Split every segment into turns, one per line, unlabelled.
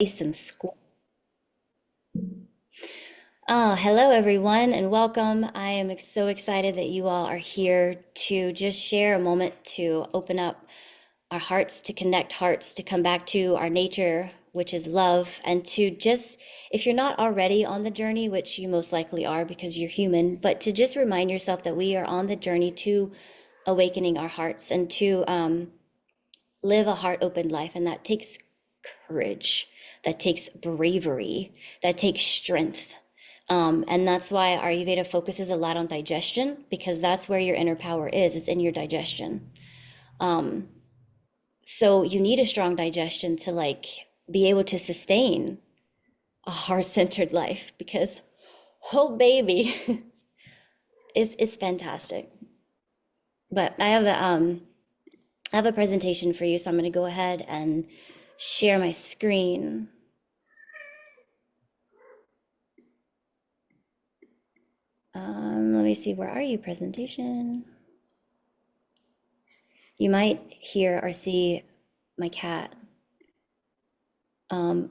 Some school. Hello everyone and welcome. I am so excited that you all are here to just share a moment to open up our hearts, to connect hearts, to come back to our nature, which is love, and to just, if you're not already on the journey, which you most likely are because you're human, but to just remind yourself that we are on the journey to awakening our hearts and to live a heart open life. And that takes courage, that takes bravery, that takes strength. And that's why Ayurveda focuses a lot on digestion, because that's where your inner power is, it's in your digestion. So you need a strong digestion to be able to sustain a heart-centered life because, oh baby, it's fantastic. But I have a presentation for you, so I'm going to go ahead and share my screen. Let me see, where are you, presentation? You might hear or see my cat.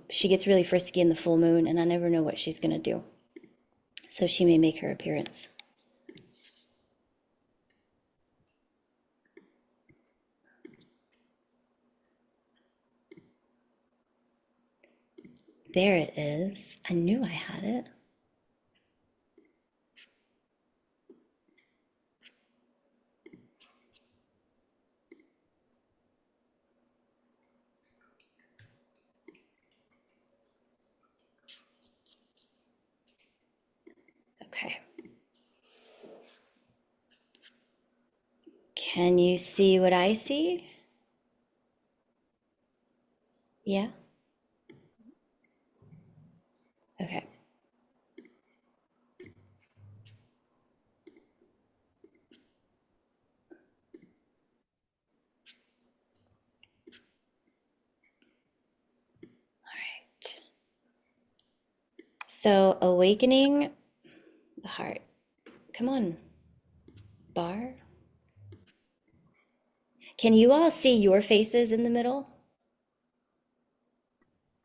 She gets really frisky in the full moon, and I never know what she's going to do. So she may make her appearance. There it is. I knew I had it. Okay. Can you see what I see? Yeah? Okay. All right. So awakening the heart. Come on, bar. Can you all see your faces in the middle?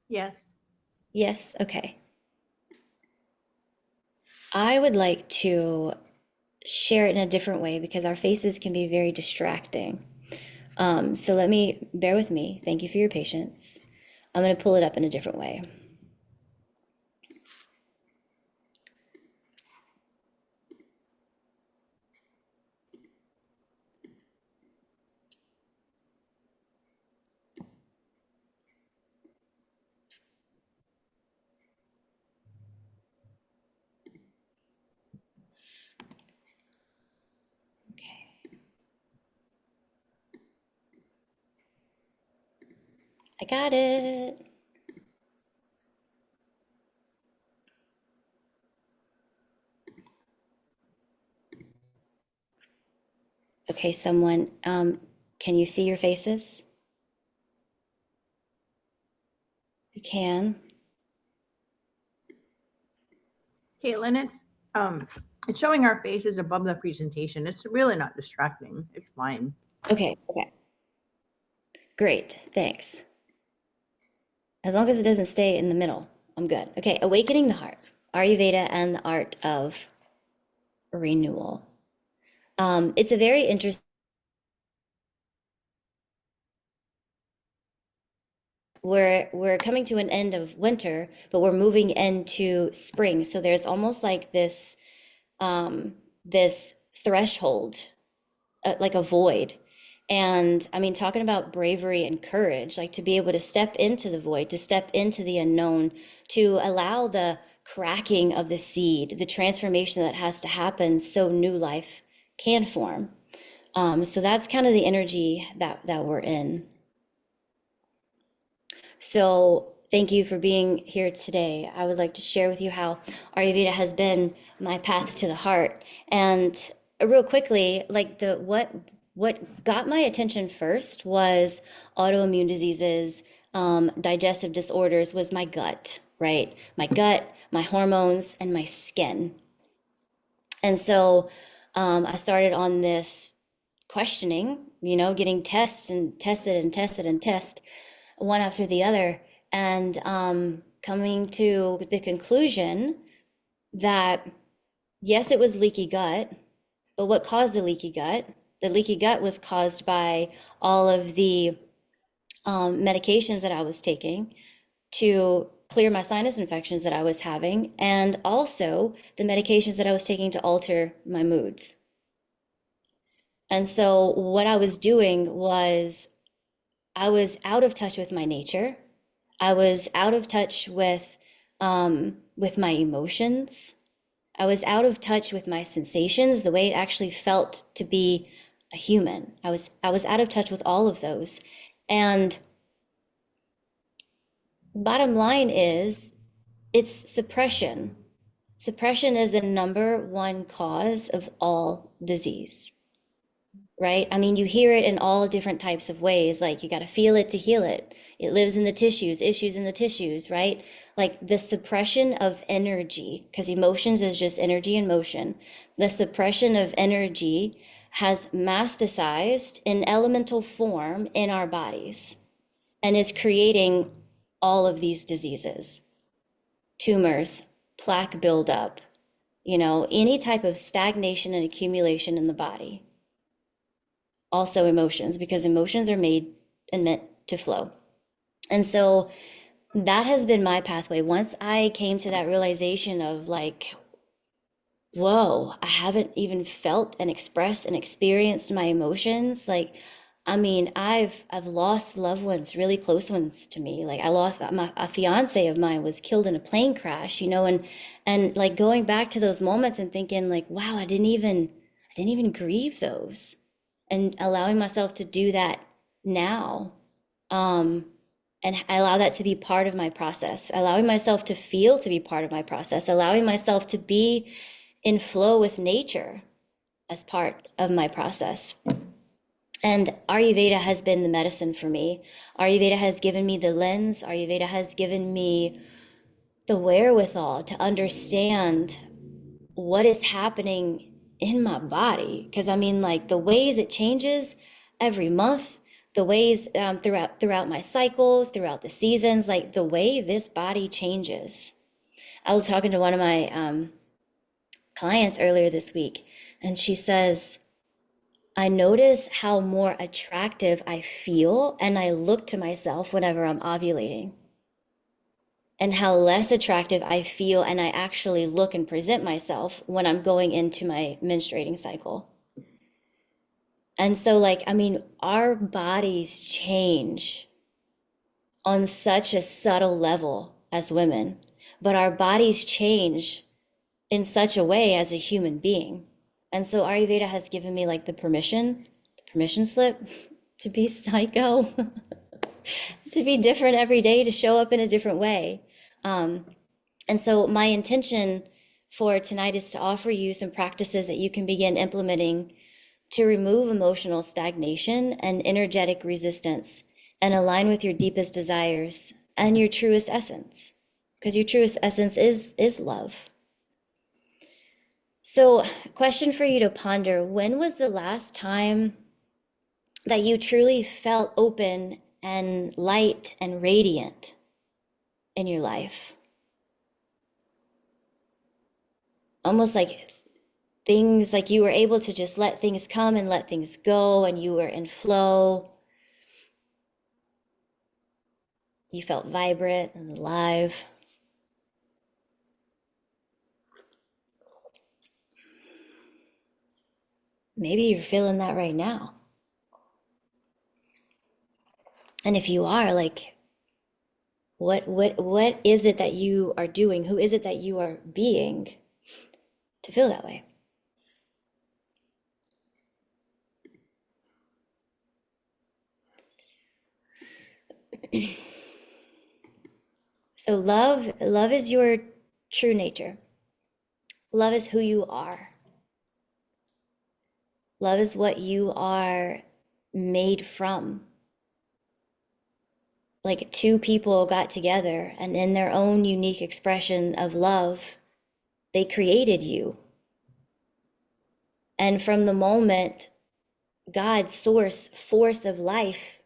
Yes.
Yes, okay. I would like to share it in a different way because our faces can be very distracting. So bear with me. Thank you for your patience. I'm going to pull it up in a different way. Okay. I got it. Okay, someone, can you see your faces? You can.
Caitlin, it's showing our faces above the presentation. It's really not distracting. It's fine.
Okay, okay. Great, thanks. As long as it doesn't stay in the middle, I'm good. Okay, awakening the heart, Ayurveda and the art of renewal. It's a very interesting. We're coming to an end of winter, but we're moving into spring. So there's almost like this threshold, like a void. And I mean, talking about bravery and courage, like to be able to step into the void, to step into the unknown, to allow the cracking of the seed, the transformation that has to happen so new life can form. So that's kind of the energy that we're in. So thank you for being here today. I would like to share with you how Ayurveda has been my path to the heart. And real quickly, like what got my attention first was autoimmune diseases, digestive disorders, was my gut, right? My gut, my hormones, and my skin. And so I started on this questioning, getting tests and tested and tested and tested one after the other. and coming to the conclusion that yes, it was leaky gut, but what caused the leaky gut? The leaky gut was caused by all of the medications that I was taking to clear my sinus infections that I was having, and also the medications that I was taking to alter my moods. And so what I was doing was I was out of touch with my nature. I was out of touch with my emotions. I was out of touch with my sensations, the way it actually felt to be a human. I was out of touch with all of those. And bottom line is it's suppression. Suppression is the number one cause of all disease, right? I mean, you hear it in all different types of ways. Like, you got to feel it to heal it. It lives in the tissues, issues in the tissues, right? Like the suppression of energy, because emotions is just energy in motion. The suppression of energy has masticized in elemental form in our bodies and is creating all of these diseases, tumors, plaque buildup, any type of stagnation and accumulation in the body. Also emotions, because emotions are made and meant to flow. And so that has been my pathway. Once I came to that realization of like, whoa, I haven't even felt and expressed and experienced my emotions. Like, I mean, I've lost loved ones, really close ones to me. Like, I lost a fiance of mine was killed in a plane crash, and like going back to those moments and thinking like, wow, I didn't even grieve those, and allowing myself to do that now. And I allow that to be part of my process, allowing myself to feel to be part of my process, allowing myself to be in flow with nature as part of my process. And Ayurveda has been the medicine for me. Ayurveda has given me the lens. Ayurveda has given me the wherewithal to understand what is happening in my body. Because I mean, like the ways it changes every month, the ways throughout my cycle, throughout the seasons, like the way this body changes. I was talking to one of my clients earlier this week, and she says, I notice how more attractive I feel and I look to myself whenever I'm ovulating, and how less attractive I feel and I actually look and present myself when I'm going into my menstruating cycle. And so, like, I mean, our bodies change on such a subtle level as women, but our bodies change in such a way as a human being. And so Ayurveda has given me like the permission slip to be psycho, to be different every day, to show up in a different way. And so my intention for tonight is to offer you some practices that you can begin implementing to remove emotional stagnation and energetic resistance and align with your deepest desires and your truest essence. Because your truest essence is love. So, question for you to ponder: when was the last time that you truly felt open and light and radiant in your life? Almost like things, like you were able to just let things come and let things go, and you were in flow. You felt vibrant and alive. Maybe you're feeling that right now. And if you are, like, what is it that you are doing? Who is it that you are being to feel that way? So love is your true nature. Love is who you are. Love is what you are made from. Like two people got together and in their own unique expression of love, they created you. And from the moment God, source, force of life,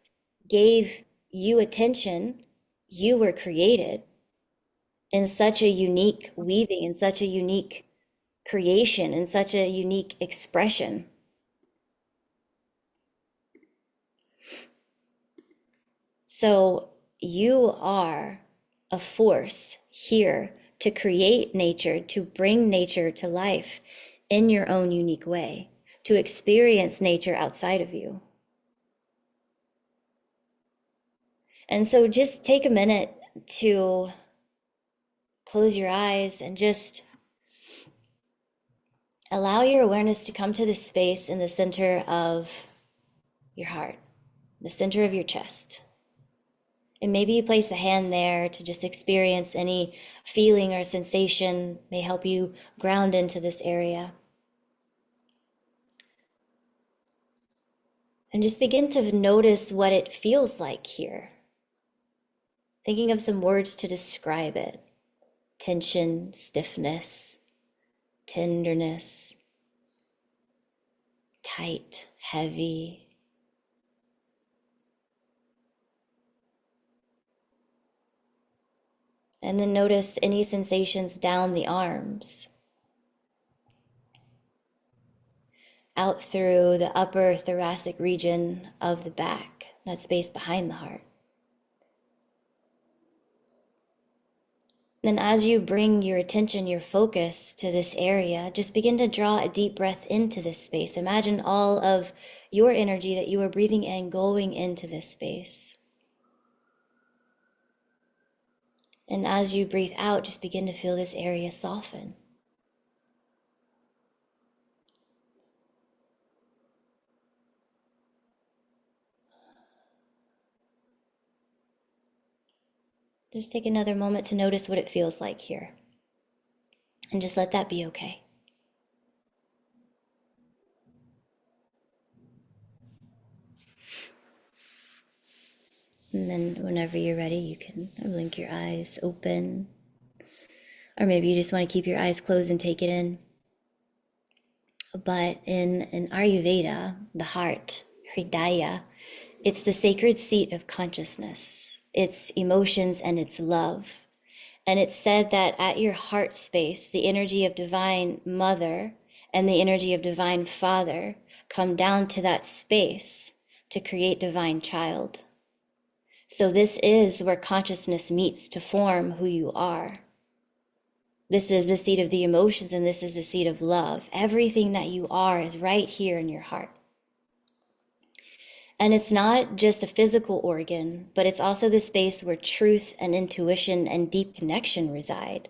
gave you attention, you were created in such a unique weaving, in such a unique creation, in such a unique expression. So you are a force here to create nature, to bring nature to life in your own unique way, to experience nature outside of you. And so just take a minute to close your eyes and just allow your awareness to come to this space in the center of your heart, the center of your chest. And maybe you place a hand there to just experience any feeling or sensation, may help you ground into this area. And just begin to notice what it feels like here. Thinking of some words to describe it: tension, stiffness, tenderness, tight, heavy. And then notice any sensations down the arms, out through the upper thoracic region of the back, that space behind the heart. Then as you bring your attention, your focus to this area, just begin to draw a deep breath into this space. Imagine all of your energy that you are breathing in going into this space. And as you breathe out, just begin to feel this area soften. Just take another moment to notice what it feels like here. And just let that be okay. And then whenever you're ready, you can blink your eyes open. Or maybe you just want to keep your eyes closed and take it in. But in Ayurveda, the heart, Hridaya, it's the sacred seat of consciousness. It's emotions and it's love. And it's said that at your heart space, the energy of Divine Mother and the energy of Divine Father come down to that space to create Divine Child. So this is where consciousness meets to form who you are. This is the seat of the emotions, and this is the seat of love. Everything that you are is right here in your heart. And it's not just a physical organ, but it's also the space where truth and intuition and deep connection reside.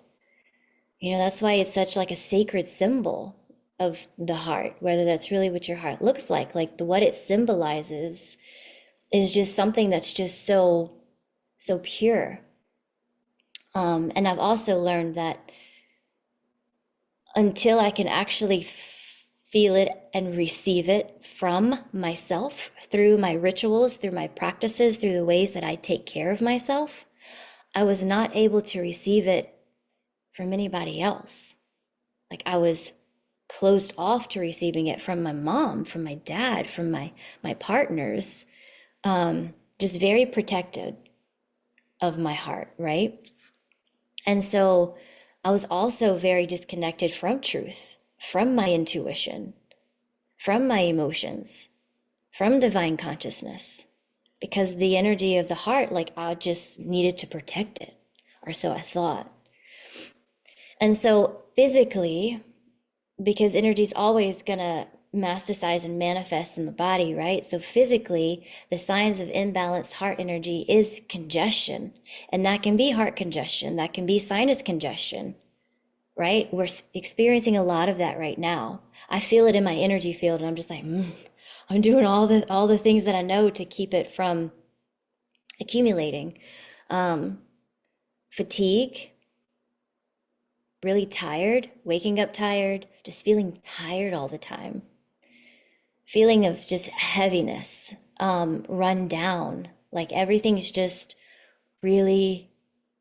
You know, that's why it's such like a sacred symbol of the heart, whether that's really what your heart looks like what it symbolizes is just something that's just so pure. And I've also learned that until I can actually feel it and receive it from myself through my rituals, through my practices, through the ways that I take care of myself, I was not able to receive it from anybody else. Like I was closed off to receiving it from my mom, from my dad, from my partners, just very protected of my heart, right? And so I was also very disconnected from truth, from my intuition, from my emotions, from divine consciousness, because the energy of the heart, like I just needed to protect it, or so I thought. And so physically, because energy is always gonna masticize and manifest in the body, right? So physically, the signs of imbalanced heart energy is congestion. And that can be heart congestion, that can be sinus congestion, right? We're experiencing a lot of that right now. I feel it in my energy field, and I'm just like, I'm doing all the things that I know to keep it from accumulating. Fatigue, really tired, waking up tired, just feeling tired all the time. Feeling of just heaviness, run down, like everything's just really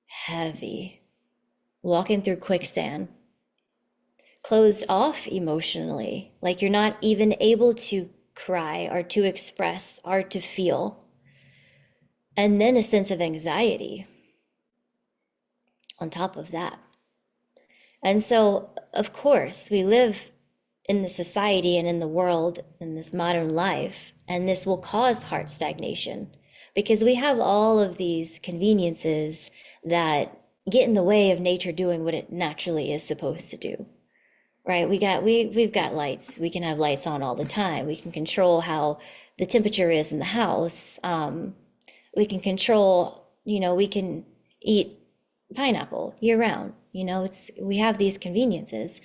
heavy. Walking through quicksand. Closed off emotionally, like you're not even able to cry or to express or to feel. And then a sense of anxiety. on top of that. And so, of course, we live in the society and in the world in this modern life, and this will cause heart stagnation because we have all of these conveniences that get in the way of nature doing what it naturally is supposed to do. Right? We've got lights. We can have lights on all the time. We can control how the temperature is in the house. We can control, we can eat pineapple year round. We have these conveniences.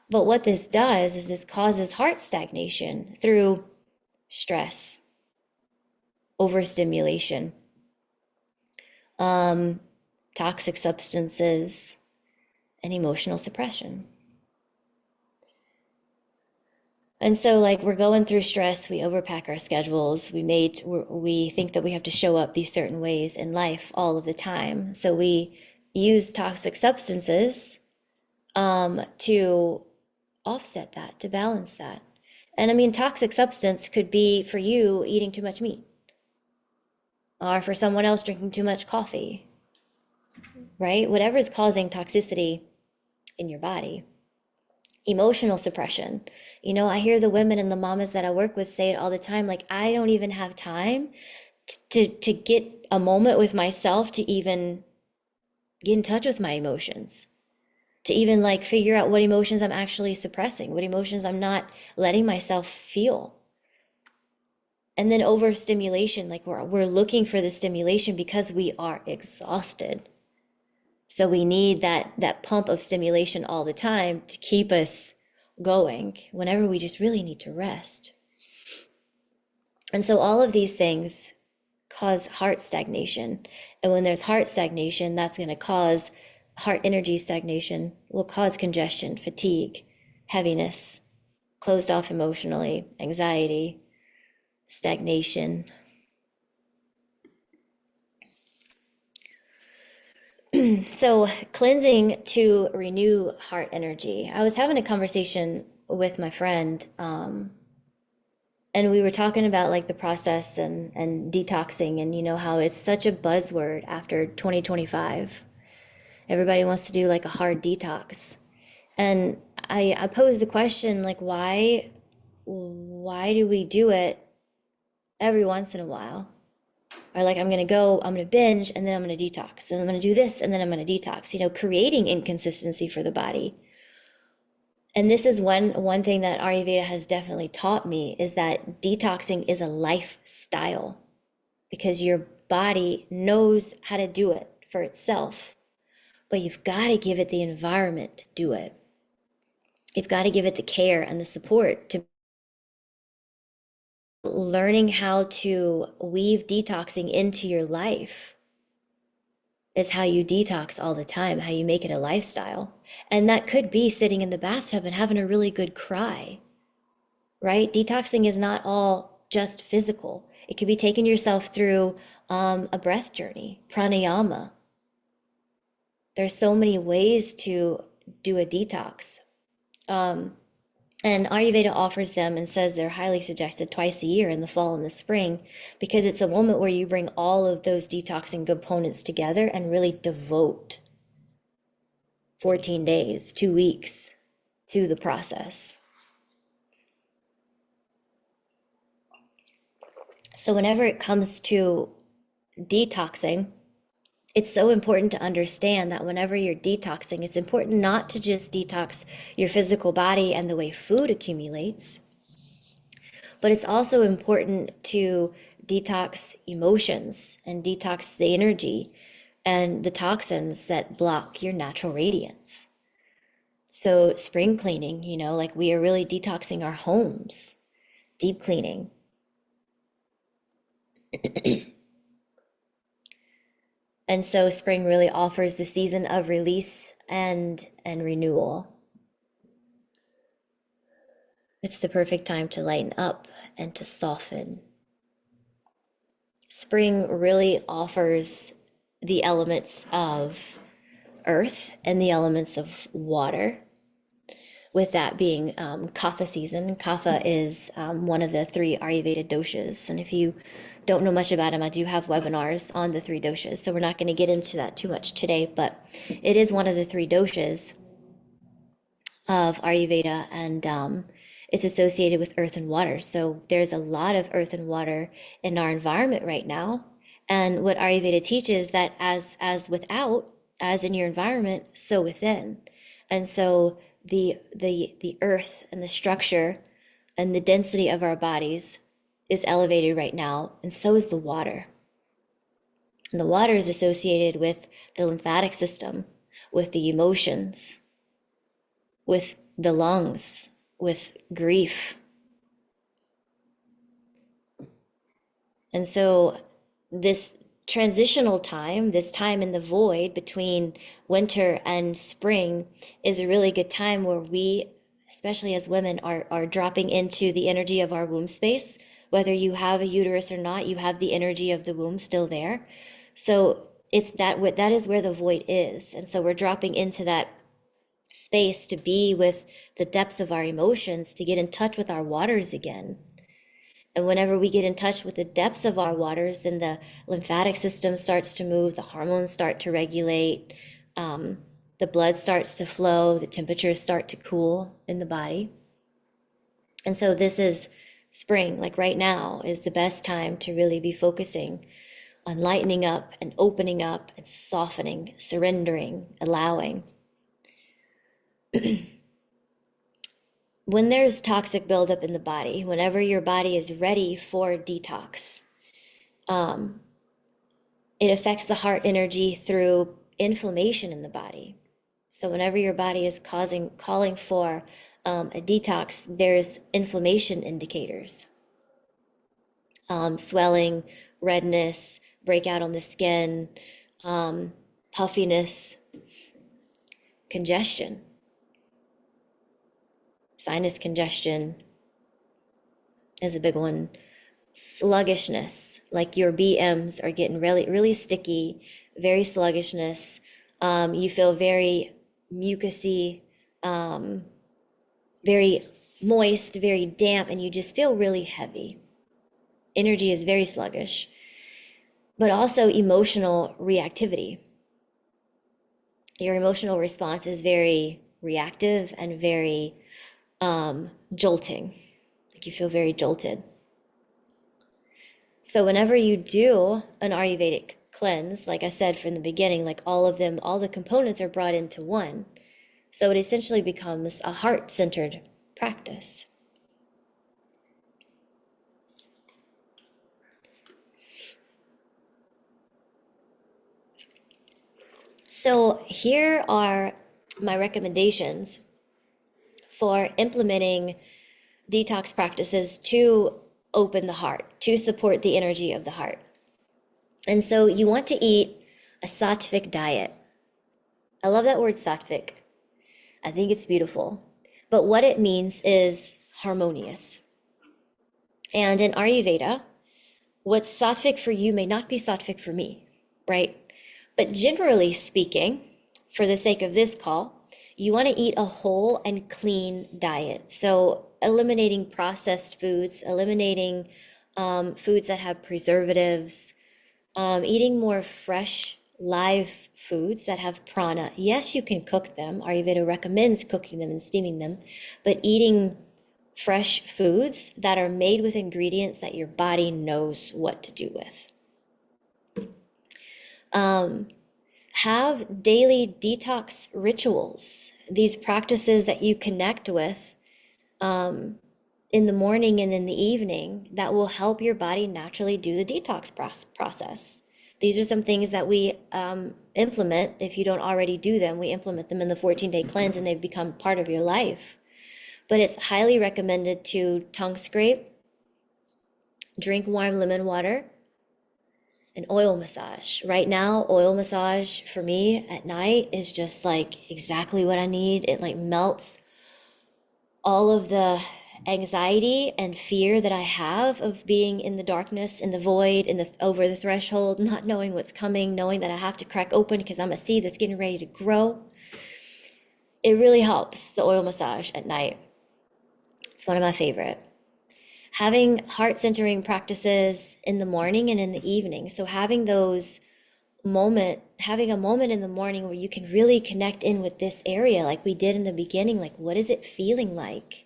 But what this does is this causes heart stagnation through stress, overstimulation, toxic substances, and emotional suppression. And so, like, we're going through stress, we overpack our schedules, we think that we have to show up these certain ways in life all of the time. So we use toxic substances to offset that, to balance that. And I mean, toxic substance could be for you eating too much meat, or for someone else drinking too much coffee, right? Whatever is causing toxicity in your body. Emotional suppression. I hear the women and the mamas that I work with say it all the time, like, I don't even have time to get a moment with myself to even get in touch with my emotions, to even like figure out what emotions I'm actually suppressing, what emotions I'm not letting myself feel. And then overstimulation, like we're looking for the stimulation because we are exhausted. So we need that pump of stimulation all the time to keep us going whenever we just really need to rest. And so all of these things cause heart stagnation. And when there's heart stagnation, that's going to cause heart energy stagnation, will cause congestion, fatigue, heaviness, closed off emotionally, anxiety, stagnation. So cleansing to renew heart energy. I was having a conversation with my friend, and we were talking about like the process and detoxing, and how it's such a buzzword after 2025. Everybody wants to do like a hard detox. And I posed the question, like, why do we do it every once in a while? Or like, I'm going to binge and then I'm going to detox. And I'm going to do this and then I'm going to detox, creating inconsistency for the body. And this is one thing that Ayurveda has definitely taught me, is that detoxing is a lifestyle, because your body knows how to do it for itself, but you've got to give it the environment to do it. You've got to give it the care and the support to learning how to weave detoxing into your life is how you detox all the time, how you make it a lifestyle. And that could be sitting in the bathtub and having a really good cry, right? Detoxing is not all just physical. It could be taking yourself through a breath journey, pranayama. There's so many ways to do a detox. And Ayurveda offers them and says they're highly suggested twice a year, in the fall and the spring, because it's a moment where you bring all of those detoxing components together and really devote 14 days, 2 weeks to the process. So whenever it comes to detoxing, it's so important to understand that whenever you're detoxing, it's important not to just detox your physical body and the way food accumulates, but it's also important to detox emotions and detox the energy and the toxins that block your natural radiance. So spring cleaning, like we are really detoxing our homes, deep cleaning. And so spring really offers the season of release and renewal. It's the perfect time to lighten up and to soften. Spring really offers the elements of earth and the elements of water, with that being Kapha season. Kapha is one of the 3 Ayurveda doshas. And if you don't know much about them. I do have webinars on the three doshas, so we're not going to get into that too much today, but it is one of the three doshas of Ayurveda, and it's associated with earth and water. So there's a lot of earth and water in our environment right now. And what Ayurveda teaches that as without, as in your environment, so within. And so the earth and the structure and the density of our bodies is elevated right now, and so is the water. And the water is associated with the lymphatic system, with the emotions, with the lungs, with grief. And so this transitional time, this time in the void between winter and spring, is a really good time where we, especially as women, are dropping into the energy of our womb space. Whether you have a uterus or not, you have the energy of the womb still there. So it's that is where the void is. And so we're dropping into that space to be with the depths of our emotions, to get in touch with our waters again. And whenever we get in touch with the depths of our waters, then the lymphatic system starts to move, the hormones start to regulate, the blood starts to flow, the temperatures start to cool in the body. And so this is spring, like right now, is the best time to really be focusing on lightening up and opening up and softening, surrendering, allowing. When there's toxic buildup in the body, whenever your body is ready for detox, it affects the heart energy through inflammation in the body. So whenever your body is calling for a detox, there's inflammation indicators, swelling, redness, breakout on the skin, puffiness, congestion, sinus congestion is a big one. Sluggishness, like your BMs are getting really, really sticky, very sluggishness. You feel very mucusy, very moist, very damp, and you just feel really heavy. Energy is very sluggish, but also emotional reactivity. Your emotional response is very reactive and very jolting. Like you feel very jolted. So whenever you do an Ayurvedic cleanse, like I said from the beginning, like all of them, all the components are brought into one. So it essentially becomes a heart-centered practice. So here are my recommendations for implementing detox practices to open the heart, to support the energy of the heart. And so you want to eat a sattvic diet. I love that word sattvic. I think it's beautiful. But what it means is harmonious. And in Ayurveda, what's sattvic for you may not be sattvic for me, right? But generally speaking, for the sake of this call, you want to eat a whole and clean diet. So eliminating processed foods, eliminating foods that have preservatives, eating more fresh, live foods that have prana. Yes, you can cook them. Ayurveda recommends cooking them and steaming them, but eating fresh foods that are made with ingredients that your body knows what to do with. Have daily detox rituals, these practices that you connect with in the morning and in the evening that will help your body naturally do the detox process. These are some things that we implement. If you don't already do them, we implement them in the 14-day cleanse and they've become part of your life. But it's highly recommended to tongue scrape, drink warm lemon water, and oil massage. Right now, oil massage for me at night is just like exactly what I need. It like melts all of the anxiety and fear that I have of being in the darkness, in the void, in the over the threshold, not knowing what's coming, knowing that I have to crack open because I'm a seed that's getting ready to grow. It really helps, the oil massage at night. It's one of my favorite. Having heart centering practices in the morning and in the evening. So having a moment in the morning where you can really connect in with this area like we did in the beginning. Like, what is it feeling like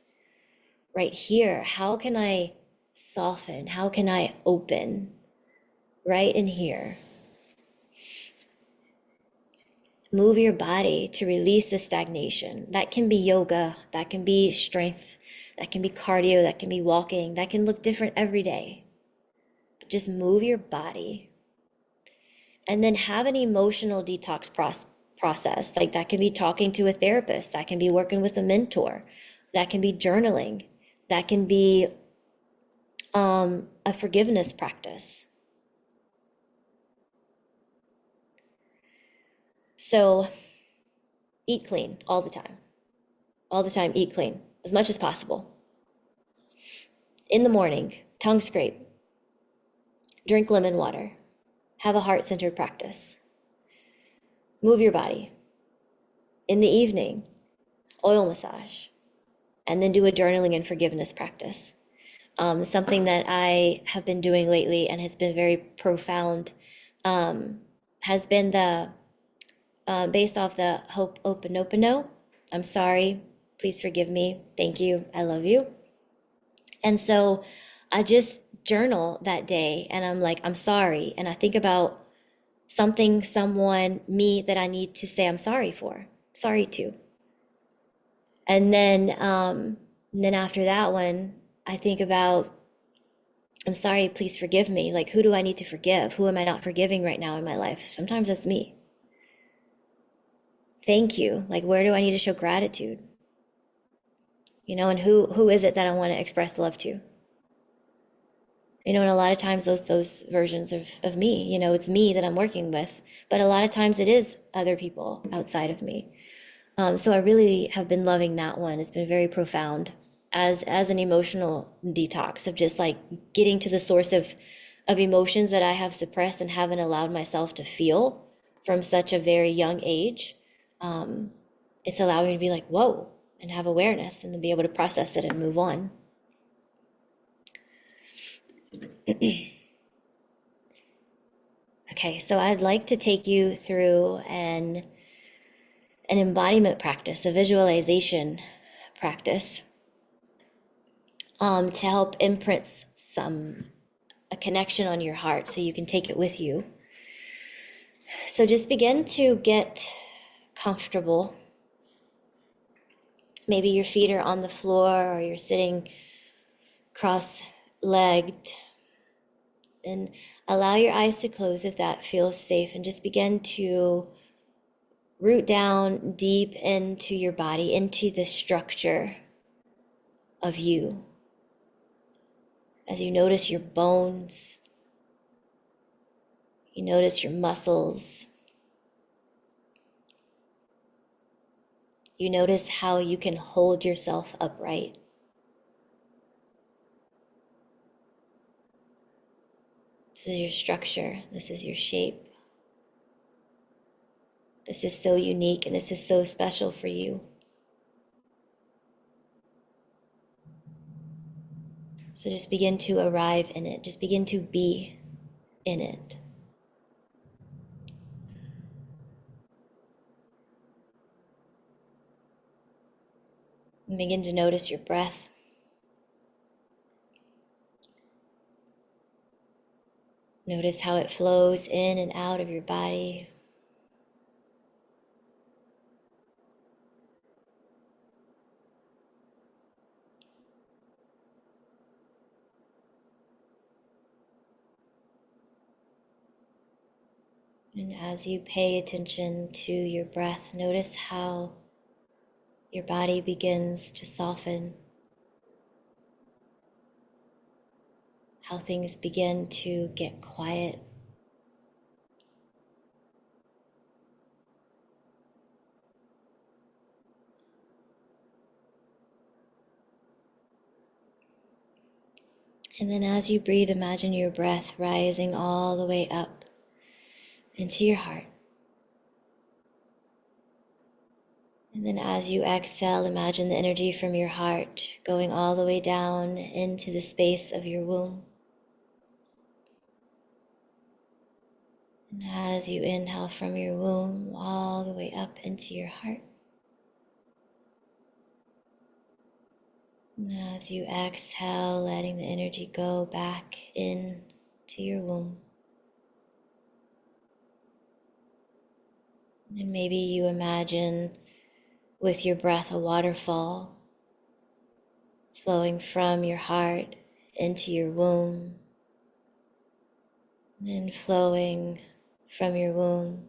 right here? How can I soften? How can I open right in here? Move your body to release the stagnation. That can be yoga, that can be strength, that can be cardio, that can be walking, that can look different every day. But just move your body. And then have an emotional detox process. Like that can be talking to a therapist, that can be working with a mentor, that can be journaling, that can be a forgiveness practice. So eat clean all the time. All the time, eat clean as much as possible. In the morning, tongue scrape, drink lemon water, have a heart-centered practice. Move your body. In the evening, oil massage, and then do a journaling and forgiveness practice. Something that I have been doing lately and has been very profound has been the based off the Hope Oponopono. I'm sorry, please forgive me, thank you, I love you. And so I just journal that day and I'm like, I'm sorry. And I think about something, someone, me that I need to say I'm sorry for, sorry to. And then after that one, I think about, I'm sorry, please forgive me. Like, who do I need to forgive? Who am I not forgiving right now in my life? Sometimes that's me. Thank you. Like, where do I need to show gratitude? And who is it that I want to express love to? And a lot of times those versions of me, it's me that I'm working with, but a lot of times it is other people outside of me. So I really have been loving that one. It's been very profound as an emotional detox of just like getting to the source of emotions that I have suppressed and haven't allowed myself to feel from such a very young age. It's allowing me to be like, whoa, and have awareness and to be able to process it and move on. Okay, so I'd like to take you through an embodiment practice, a visualization practice, to help imprint a connection on your heart so you can take it with you. So just begin to get comfortable. Maybe your feet are on the floor or you're sitting cross-legged. And allow your eyes to close if that feels safe, and just begin to root down deep into your body, into the structure of you. As you notice your bones, you notice your muscles, you notice how you can hold yourself upright. This is your structure, this is your shape. This is so unique and this is so special for you. So just begin to arrive in it, just begin to be in it. And begin to notice your breath. Notice how it flows in and out of your body. And as you pay attention to your breath, notice how your body begins to soften, how things begin to get quiet. And then as you breathe, imagine your breath rising all the way up into your heart. And then as you exhale, imagine the energy from your heart going all the way down into the space of your womb. And as you inhale from your womb, all the way up into your heart. And as you exhale, letting the energy go back in to your womb. And maybe you imagine with your breath a waterfall flowing from your heart into your womb, and then flowing from your womb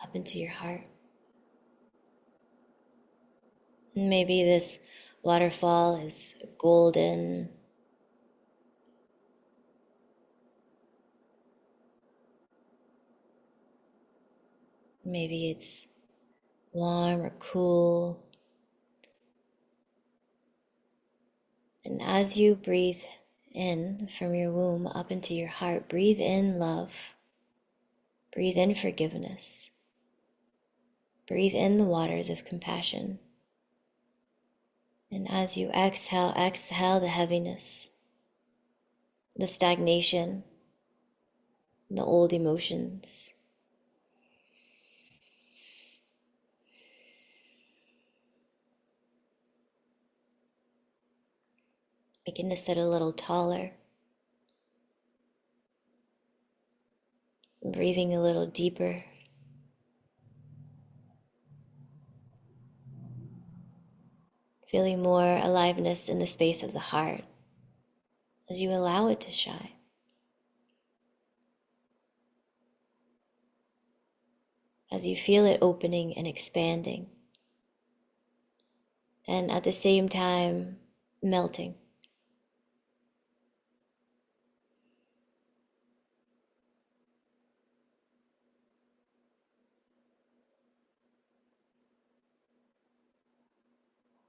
up into your heart. And maybe this waterfall is golden, maybe it's warm or cool. And as you breathe in from your womb up into your heart, breathe in love, breathe in forgiveness, breathe in the waters of compassion. And as you exhale, exhale the heaviness, the stagnation, the old emotions. Begin to sit a little taller, breathing a little deeper. Feeling more aliveness in the space of the heart as you allow it to shine. As you feel it opening and expanding, and at the same time melting.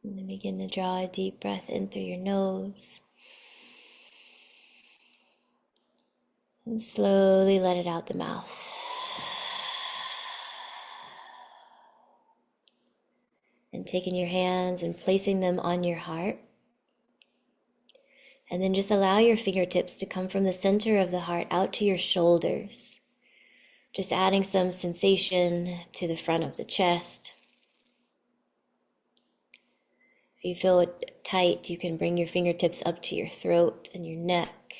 And then begin to draw a deep breath in through your nose. And slowly let it out the mouth. And taking your hands and placing them on your heart. And then just allow your fingertips to come from the center of the heart out to your shoulders. Just adding some sensation to the front of the chest. If you feel it tight, you can bring your fingertips up to your throat and your neck.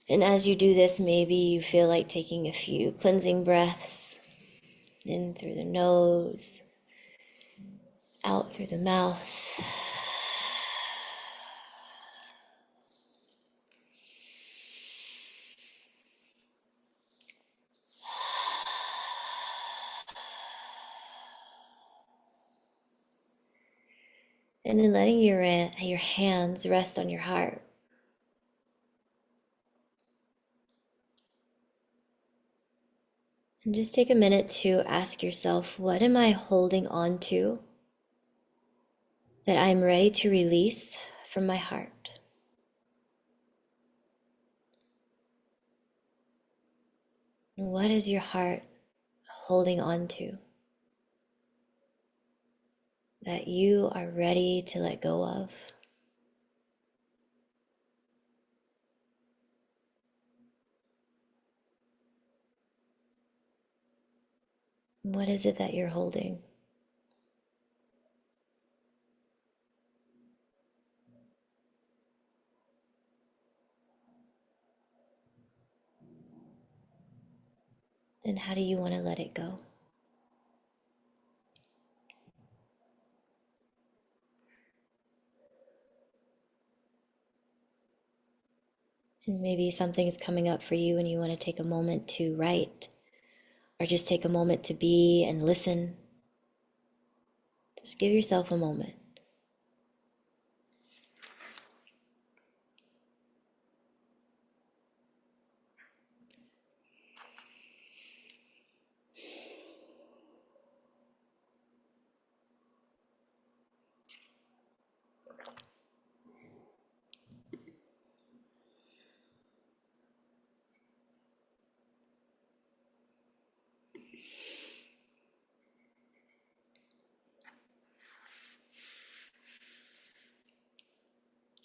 And as you do this, maybe you feel like taking a few cleansing breaths in through the nose, out through the mouth. And then letting your hands rest on your heart. And just take a minute to ask yourself, what am I holding on to that I'm ready to release from my heart? And what is your heart holding on to that you are ready to let go of? What is it that you're holding? And how do you want to let it go? And maybe something's coming up for you and you want to take a moment to write, or just take a moment to be and listen. Just give yourself a moment.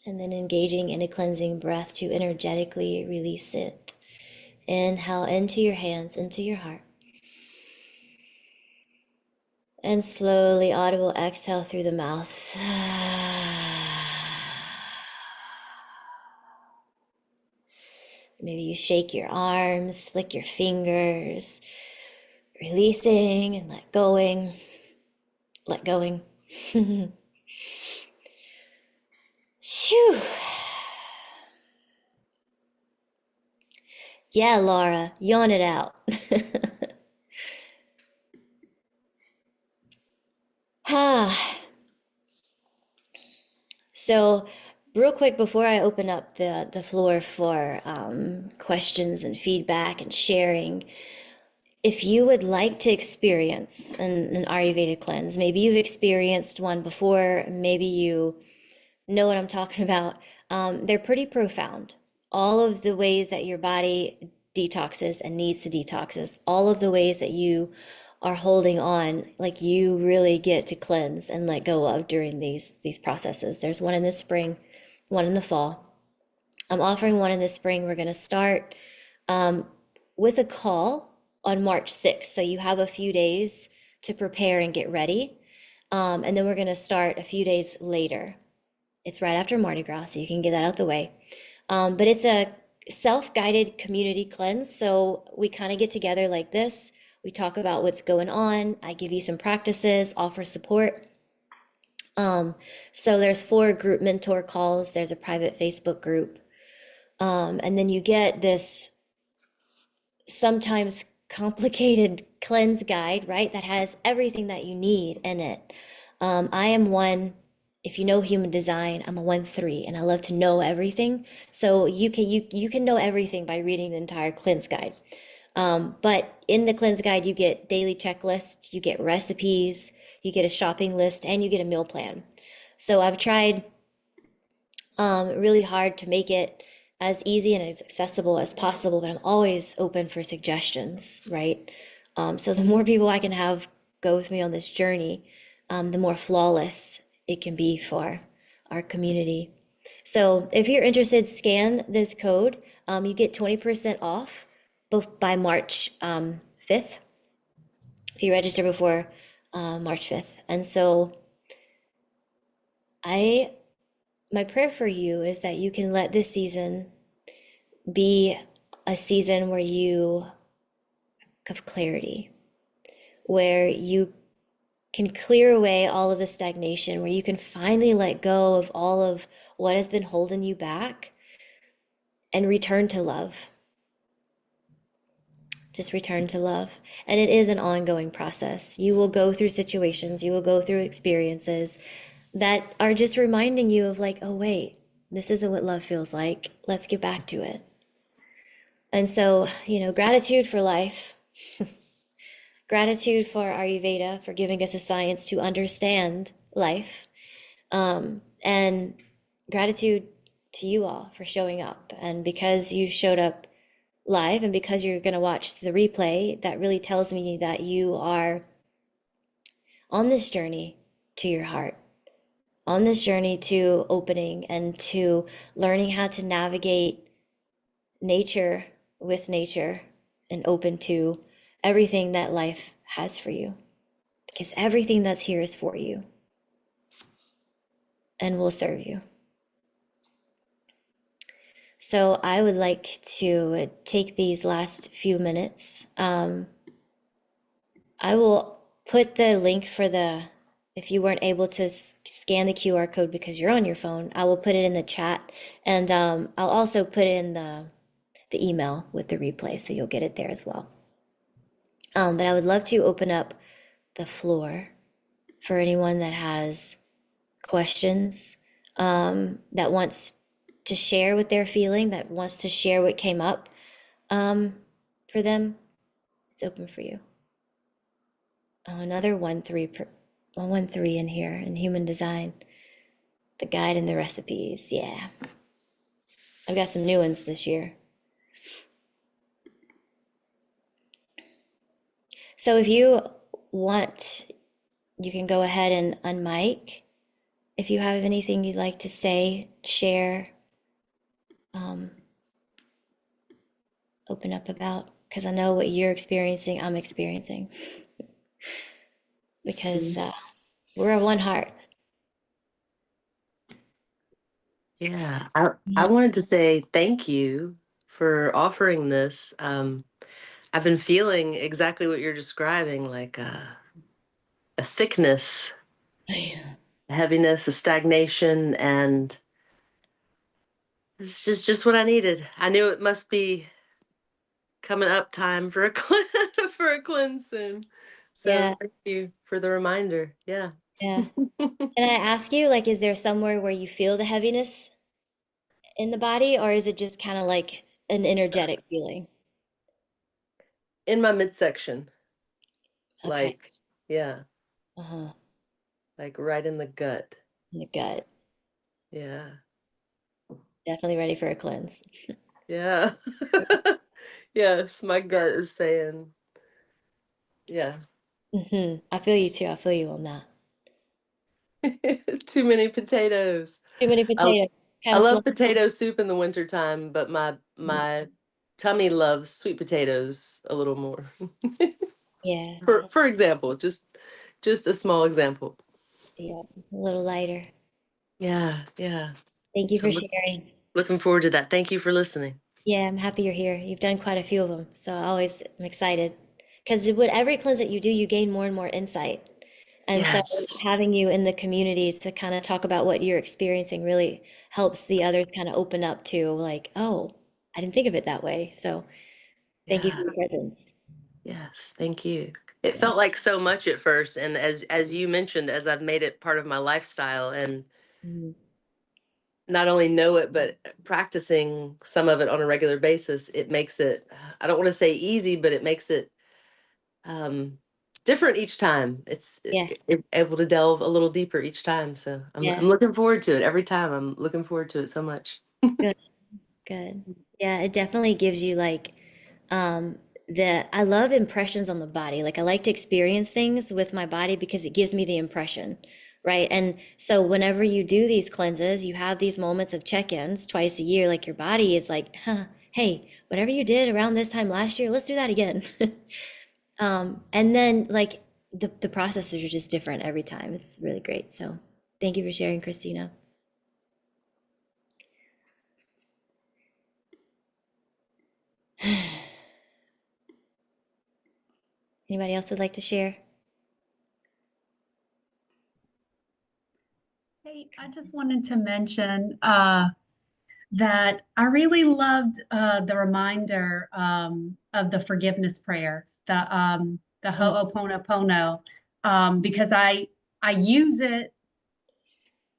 And then engaging in a cleansing breath to energetically release it. Inhale into your hands, into your heart. And slowly audible exhale through the mouth. Maybe you shake your arms, flick your fingers, releasing and let going. Let going. Shoo. Yeah, Laura, yawn it out. Ah. So, real quick before I open up the floor for questions and feedback and sharing, if you would like to experience an Ayurveda cleanse, maybe you've experienced one before, maybe you know what I'm talking about. They're pretty profound. All of the ways that your body detoxes and needs to detoxes, all of the ways that you are holding on, like you really get to cleanse and let go of during these processes. There's one in the spring, one in the fall. I'm offering one in the spring. We're going to start with a call on March 6th. So you have a few days to prepare and get ready. And then we're going to start a few days later. It's right after Mardi Gras, so you can get that out the way. But it's a self-guided community cleanse. So we kind of get together like this. We talk about what's going on. I give you some practices, offer support. So there's 4 group mentor calls. There's a private Facebook group. And then you get this sometimes complicated cleanse guide, right? That has everything that you need in it. I am one, if you know human design, I'm a 1-3 and I love to know everything. So you can know everything by reading the entire cleanse guide. But in the cleanse guide, you get daily checklists, you get recipes, you get a shopping list, and you get a meal plan. So I've tried really hard to make it as easy and as accessible as possible, but I'm always open for suggestions, right? So the more people I can have go with me on this journey, the more flawless it can be for our community. So if you're interested, scan this code. You get 20% off by March 5th if you register before March 5th. And so my prayer for you is that you can let this season be a season where you have clarity, where you can clear away all of the stagnation, where you can finally let go of all of what has been holding you back and return to love. Just return to love. And it is an ongoing process. You will go through situations, you will go through experiences that are just reminding you of, like, oh, wait, this isn't what love feels like. Let's get back to it. And so, gratitude for life, gratitude for Ayurveda, for giving us a science to understand life, and gratitude to you all for showing up. And because you showed up live and because you're going to watch the replay, that really tells me that you are on this journey to your heart, on this journey to opening and to learning how to navigate nature with nature and open to everything that life has for you, because everything that's here is for you and will serve you. So I would like to take these last few minutes. I will put the link if you weren't able to scan the QR code because you're on your phone, I will put it in the chat, and I'll also put it in the email with the replay, so you'll get it there as well. But I would love to open up the floor for anyone that has questions, that wants to share what they're feeling, that wants to share what came up for them. It's open for you. Oh, another 113 in here in human design. The guide and the recipes. Yeah. I've got some new ones this year. So if you want, you can go ahead and unmic if you have anything you'd like to say, share, um, open up about, because I know what you're experiencing, I'm experiencing, because we're a one heart.
Yeah, I wanted to say thank you for offering this. I've been feeling exactly what you're describing, like a thickness,
Yeah.
a heaviness, a stagnation, and it's just what I needed. I knew it must be coming up time for a for a cleanse soon. So
Yeah,
thank you for the reminder. Yeah.
yeah. Can I ask you, like, is there somewhere where you feel the heaviness in the body, or is it just kind of like an energetic feeling?
In my midsection,
Okay.
like, yeah,
Uh-huh.
like right in the gut.
In the gut.
Yeah.
Definitely ready for a cleanse.
Yeah. Yes, my gut is saying, yeah,
I feel you too. I feel you on that.
too many potatoes.
Too many
I
potatoes. Kind
I
of slow.
love potato soup in the wintertime, but my tummy loves sweet potatoes a little more.
Yeah,
For example, just a small example.
yeah. A little lighter.
Yeah, yeah.
Thank you
So
for
I'm
sharing.
looking forward to that. Thank you for listening.
Yeah, I'm happy you're here. You've done quite a few of them, so I always am excited. Because with every cleanse that you do, you gain more and more insight. And so
Yes.
having you in the community to kind of talk about what you're experiencing really helps the others kind of open up to like, oh, I didn't think of it that way. So thank you for
Yeah.
your presence.
Yes, thank you. It
Yeah.
felt like so much at first, and as you mentioned, as I've made it part of my lifestyle and
Mhm.
not only know it, but practicing some of it on a regular basis, it makes it, I don't want to say easy, but it makes it um, different each time.
Yeah.
Able to delve a little deeper each time. So
Yeah.
I'm looking forward to it every time. I'm looking forward to it so much.
Good. Good. Yeah, it definitely gives you like I love impressions on the body. Like I like to experience things with my body because it gives me the impression, right? And so whenever you do these cleanses, you have these moments of check-ins twice a year. Like your body is like, huh, hey, whatever you did around this time last year, let's do that again. And then like the processes are just different every time. It's really great. So thank you for sharing, Christina. Anybody else would like to share?
Hey, I just wanted to mention that I really loved the reminder of the forgiveness prayer, the
Mm,
Ho'oponopono, because I use it.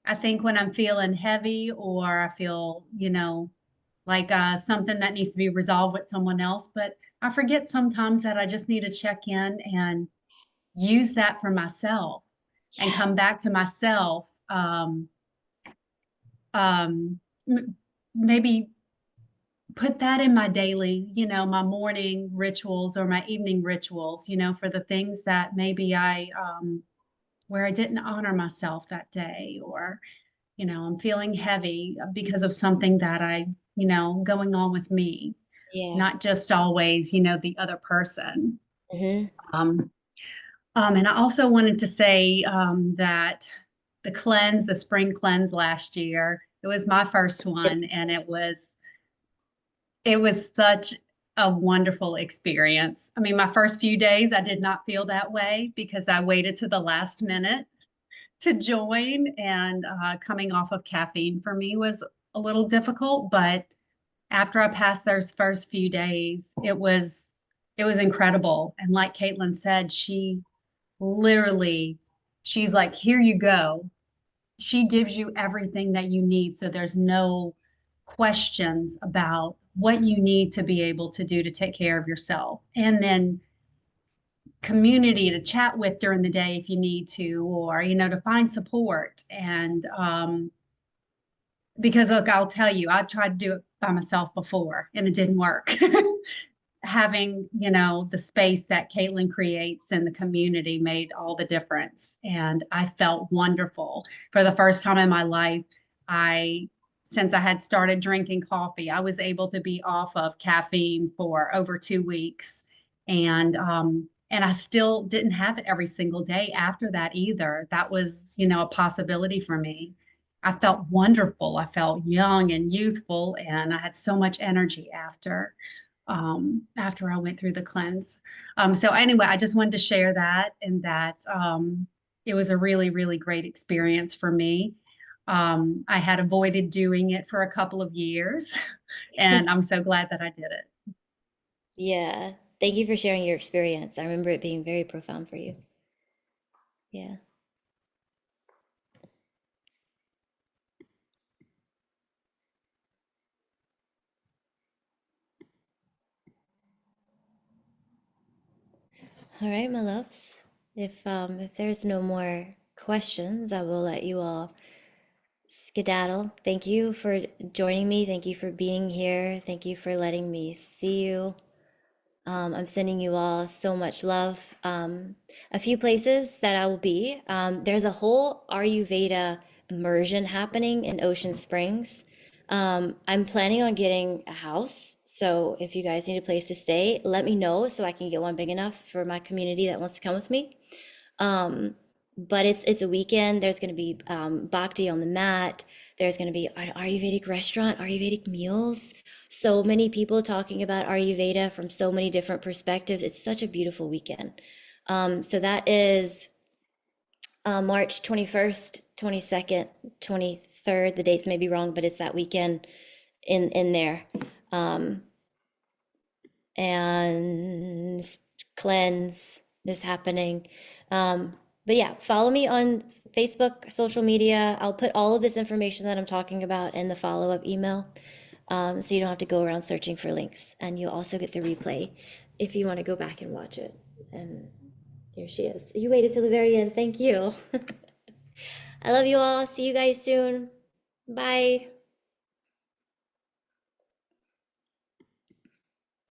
I think when I'm feeling heavy or I feel, like something that needs to be resolved with someone else, but I forget sometimes that I just need to check in and use that for myself and
yeah,
come back to myself. Um, Maybe put that in my daily, my morning rituals or my evening rituals, for the things that maybe where I didn't honor myself that day, or, I'm feeling heavy because of something that going on with me,
yeah.
not just always, the other person.
Hmm.
Um, and I also wanted to say that the spring cleanse last year, it was my first one, and it was such a wonderful experience. I mean, my first few days, I did not feel that way because I waited to the last minute to join, and coming off of caffeine for me was a little difficult. But after I passed those first few days, it was incredible. And like Caitlin said, literally, she's like, "Here you go." She gives you everything that you need. So there's no questions about what you need to be able to do to take care of yourself. And then community to chat with during the day if you need to, or, to find support. And because look, I'll tell you, I've tried to do it by myself before and it didn't work. having, the space that Caitlin creates in the community made all the difference. And I felt wonderful. For the first time in my life, since I had started drinking coffee, I was able to be off of caffeine for over 2 weeks. And I still didn't have it every single day after that either. That was, a possibility for me. I felt wonderful. I felt young and youthful, and I had so much energy after I went through the cleanse. So anyway, I just wanted to share that, and that it was a really, really great experience for me. I had avoided doing it for a couple of years, and I'm so glad that I did it.
Yeah. Thank you for sharing your experience. I remember it being very profound for you. Yeah. All right, my loves. If there's no more questions, I will let you all skedaddle. Thank you for joining me. Thank you for being here. Thank you for letting me see you. I'm sending you all so much love. A few places that I will be. There's a whole Ayurveda immersion happening in Ocean Springs. I'm planning on getting a house. So if you guys need a place to stay, let me know so I can get one big enough for my community that wants to come with me. But it's a weekend. There's going to be bhakti on the mat. There's going to be an Ayurvedic restaurant, Ayurvedic meals. So many people talking about Ayurveda from so many different perspectives. It's such a beautiful weekend. So that is March 21st, 22nd, 23rd. The dates may be wrong, but it's that weekend in there. And cleanse is happening. But yeah, follow me on Facebook, social media. I'll put all of this information that I'm talking about in the follow-up email, so you don't have to go around searching for links. And you'll also get the replay if you want to go back and watch it. And here she is. You waited till the very end. Thank you. I love you all. See you guys soon. Bye.